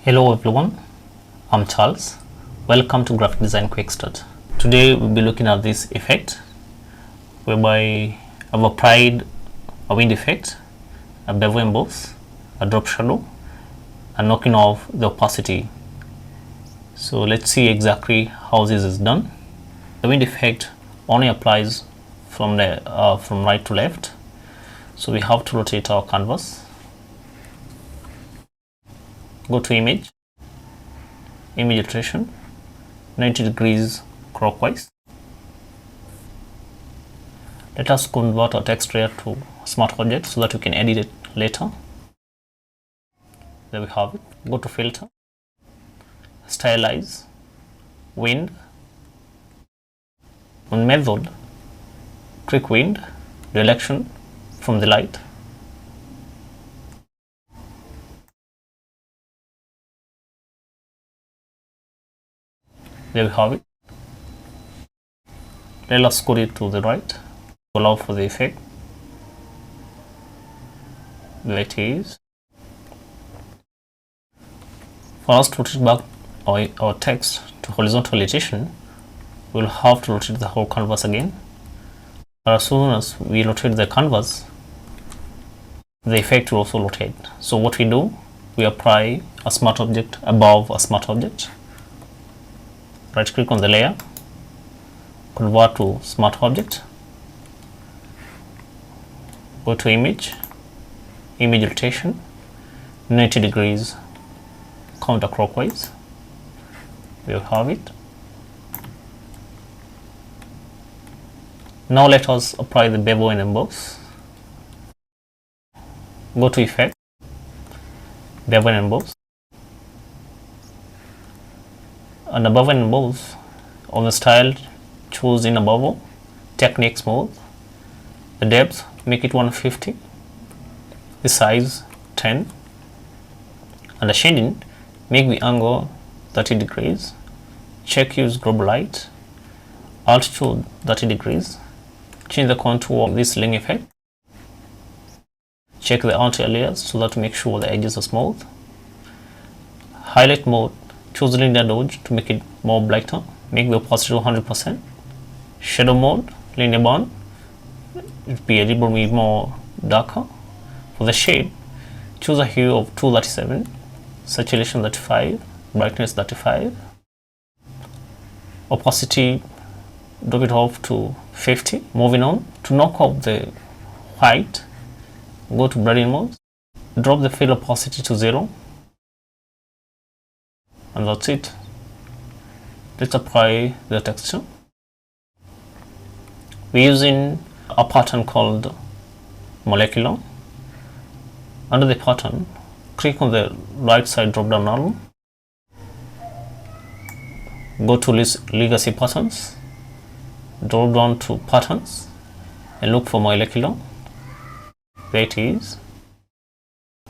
Hello everyone, I'm Charles. Welcome to Graphic Design Quick Start. Today we'll be looking at this effect whereby I've applied a wind effect, a bevel emboss, a drop shadow, and knocking off the opacity. So let's see exactly how this is done. The wind effect only applies from right to left. So we have to rotate our canvas. Go to image rotation, 90 degrees clockwise. Let us convert our text layer to smart object so that we can edit it later. There we have it. Go to filter, stylize, wind. On method, click wind, direction from the light. There we have it. Let us scroll it to the right to allow for the effect. There it is. For us to rotate back our text to horizontal rotation, we'll have to rotate the whole canvas again. But as soon as we rotate the canvas, the effect will also rotate. So what we do, we apply a smart object above a smart object. Right click on the layer, convert to smart object, go to image rotation, 90 degrees counterclockwise. We'll have it. Now let us apply the bevel and emboss. Go to effect, bevel and emboss. And above and emboss, on the style, choose in above, technique smooth, the depth make it 150, the size 10, and the shading make the angle 30 degrees, check use global light, altitude 30 degrees, change the contour of this link effect, check the outer layers so that to make sure the edges are smooth, highlight mode, choose linear dodge to make it more brighter, make the opacity 100%. Shadow mode, linear bond, it will be a little bit more darker. For the shade, choose a hue of 237, saturation 35, brightness 35. Opacity, drop it off to 50. Moving on, to knock off the white, go to blending mode, drop the fill opacity to 0. And that's it. Let's apply the texture. We're using a pattern called molecular. Under the pattern, click on the right side drop down arrow. Go to legacy patterns, drop down to patterns and look for molecular. There it is.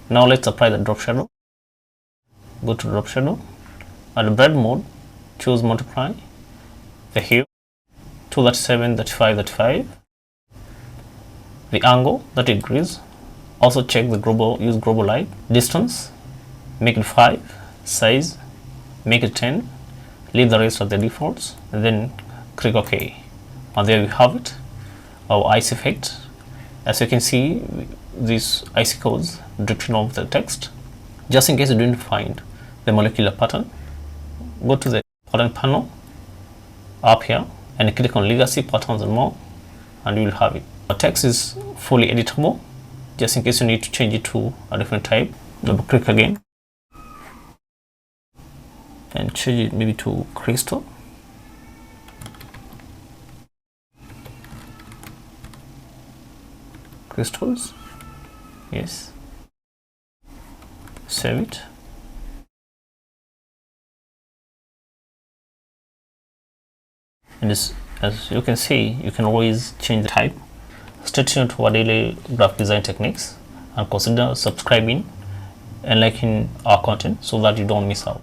Now let's apply the drop shadow. Go to drop shadow. At the blend mode, choose multiply, the hue 237, 35, 35, the angle 30 degrees. Also check the use global light, distance, make it 5, size, make it 10, leave the rest of the defaults, and then click OK. And there we have it, our ice effect. As you can see, these icicles drifting off the text. Just in case you didn't find the molecular pattern, go to the pattern panel up here and click on legacy patterns and more, and you will have it. The text is fully editable. Just in case you need to change it to a different type, double click again and change it maybe to crystal. Crystals, yes. Save it. And this, as you can see, you can always change the type. Stay tuned to our daily graphic design techniques and consider subscribing and liking our content so that you don't miss out.